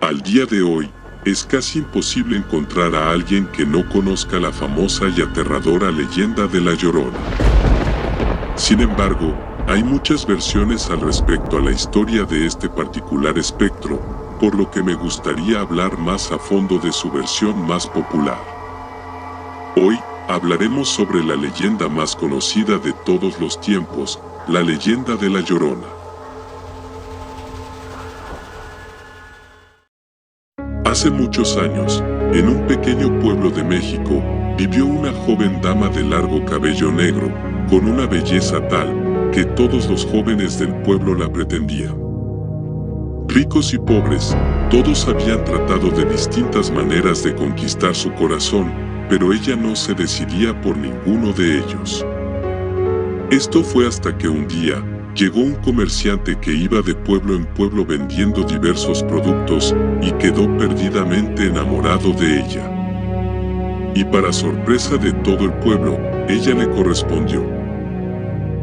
Al día de hoy, es casi imposible encontrar a alguien que no conozca la famosa y aterradora leyenda de La Llorona. Sin embargo, hay muchas versiones al respecto a la historia de este particular espectro, por lo que me gustaría hablar más a fondo de su versión más popular. Hoy, hablaremos sobre la leyenda más conocida de todos los tiempos, la leyenda de La Llorona. Hace muchos años, en un pequeño pueblo de México, vivió una joven dama de largo cabello negro, con una belleza tal, que todos los jóvenes del pueblo la pretendían. Ricos y pobres, todos habían tratado de distintas maneras de conquistar su corazón, pero ella no se decidía por ninguno de ellos. Esto fue hasta que un día, llegó un comerciante que iba de pueblo en pueblo vendiendo diversos productos y quedó perdidamente enamorado de ella. Y para sorpresa de todo el pueblo, ella le correspondió.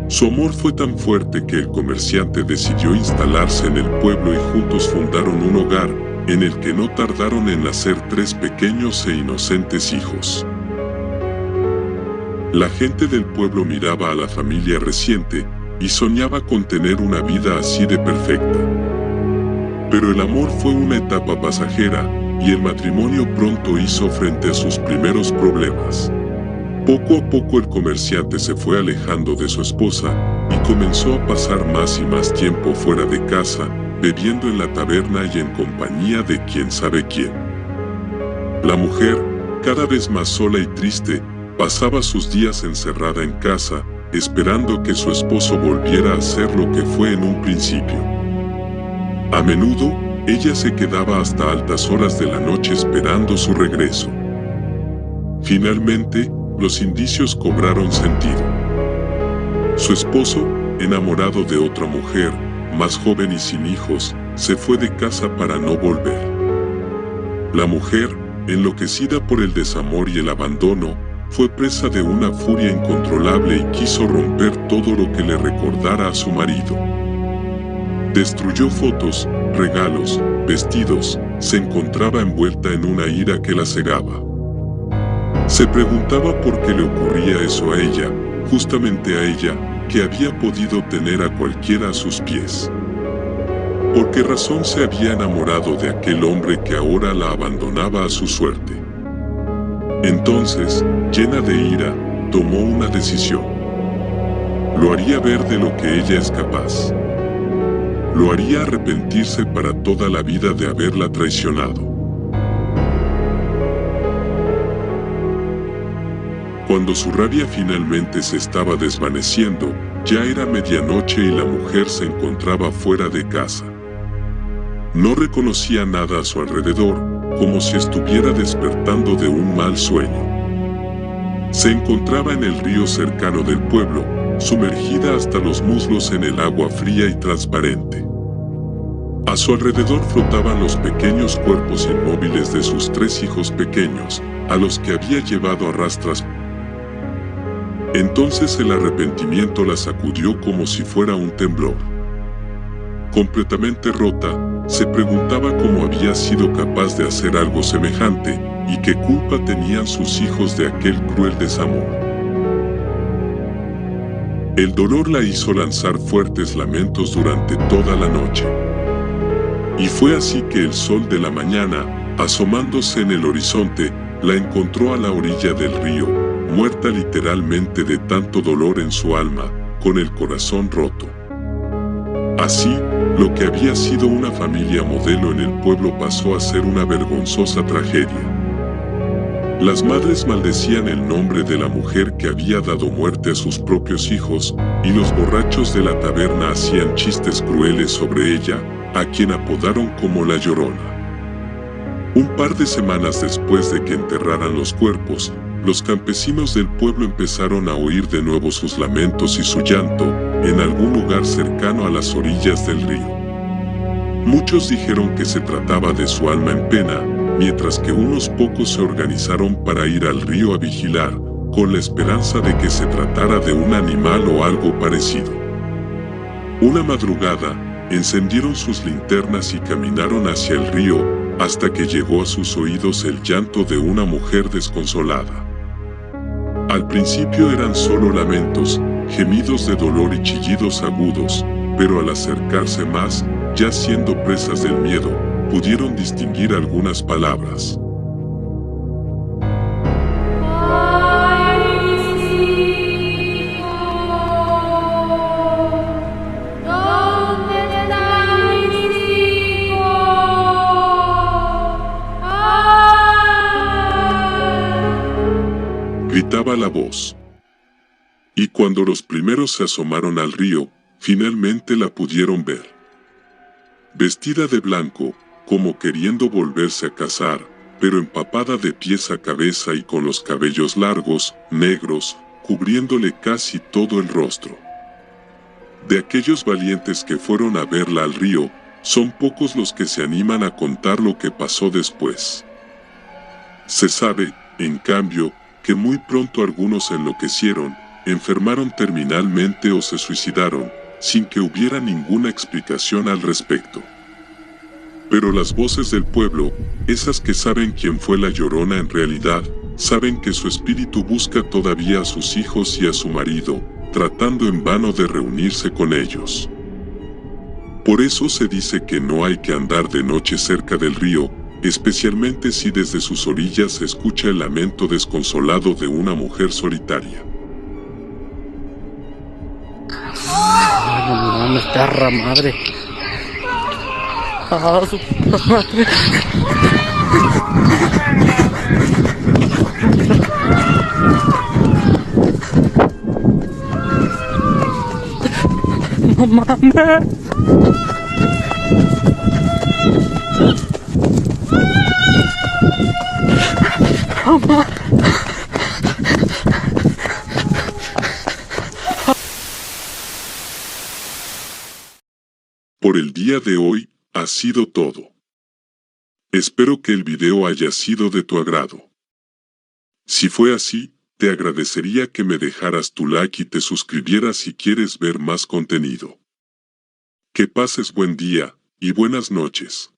Su amor fue tan fuerte que el comerciante decidió instalarse en el pueblo y juntos fundaron un hogar, en el que no tardaron en nacer 3 pequeños e inocentes hijos. La gente del pueblo miraba a la familia reciente y soñaba con tener una vida así de perfecta. Pero el amor fue una etapa pasajera, y el matrimonio pronto hizo frente a sus primeros problemas. Poco a poco el comerciante se fue alejando de su esposa, y comenzó a pasar más y más tiempo fuera de casa, bebiendo en la taberna y en compañía de quién sabe quién. La mujer, cada vez más sola y triste, pasaba sus días encerrada en casa, esperando que su esposo volviera a ser lo que fue en un principio. A menudo, ella se quedaba hasta altas horas de la noche esperando su regreso. Finalmente, los indicios cobraron sentido. Su esposo, enamorado de otra mujer, más joven y sin hijos, se fue de casa para no volver. La mujer, enloquecida por el desamor y el abandono, fue presa de una furia incontrolable y quiso romper todo lo que le recordara a su marido. Destruyó fotos, regalos, vestidos, se encontraba envuelta en una ira que la cegaba. Se preguntaba por qué le ocurría eso a ella, justamente a ella, que había podido tener a cualquiera a sus pies. ¿Por qué razón se había enamorado de aquel hombre que ahora la abandonaba a su suerte? Entonces, llena de ira, tomó una decisión. Lo haría ver de lo que ella es capaz. Lo haría arrepentirse para toda la vida de haberla traicionado. Cuando su rabia finalmente se estaba desvaneciendo, ya era medianoche y la mujer se encontraba fuera de casa. No reconocía nada a su alrededor, como si estuviera despertando de un mal sueño. Se encontraba en el río cercano del pueblo, sumergida hasta los muslos en el agua fría y transparente. A su alrededor flotaban los pequeños cuerpos inmóviles de sus 3 hijos pequeños, a los que había llevado a rastras. Entonces el arrepentimiento la sacudió como si fuera un temblor. Completamente rota, se preguntaba cómo había sido capaz de hacer algo semejante, y qué culpa tenían sus hijos de aquel cruel desamor. El dolor la hizo lanzar fuertes lamentos durante toda la noche. Y fue así que el sol de la mañana, asomándose en el horizonte, la encontró a la orilla del río, muerta literalmente de tanto dolor en su alma, con el corazón roto. Así, lo que había sido una familia modelo en el pueblo pasó a ser una vergonzosa tragedia. Las madres maldecían el nombre de la mujer que había dado muerte a sus propios hijos, y los borrachos de la taberna hacían chistes crueles sobre ella, a quien apodaron como La Llorona. Un par de semanas después de que enterraran los cuerpos, los campesinos del pueblo empezaron a oír de nuevo sus lamentos y su llanto, en algún lugar cercano a las orillas del río. Muchos dijeron que se trataba de su alma en pena, mientras que unos pocos se organizaron para ir al río a vigilar, con la esperanza de que se tratara de un animal o algo parecido. Una madrugada, encendieron sus linternas y caminaron hacia el río, hasta que llegó a sus oídos el llanto de una mujer desconsolada. Al principio eran solo lamentos, gemidos de dolor y chillidos agudos, pero al acercarse más, ya siendo presas del miedo, pudieron distinguir algunas palabras. Gritaba la voz. Y cuando los primeros se asomaron al río, finalmente la pudieron ver. Vestida de blanco, como queriendo volverse a casar, pero empapada de pies a cabeza y con los cabellos largos, negros, cubriéndole casi todo el rostro. De aquellos valientes que fueron a verla al río, son pocos los que se animan a contar lo que pasó después. Se sabe, en cambio, que muy pronto algunos enloquecieron, enfermaron terminalmente o se suicidaron, sin que hubiera ninguna explicación al respecto. Pero las voces del pueblo, esas que saben quién fue la Llorona en realidad, saben que su espíritu busca todavía a sus hijos y a su marido, tratando en vano de reunirse con ellos. Por eso se dice que no hay que andar de noche cerca del río, especialmente si desde sus orillas se escucha el lamento desconsolado de una mujer solitaria. Ay, no mames, perra madre. Ah, su puta madre. No mames. Mamá. Por el día de hoy, ha sido todo. Espero que el video haya sido de tu agrado. Si fue así, te agradecería que me dejaras tu like y te suscribieras si quieres ver más contenido. Que pases buen día, y buenas noches.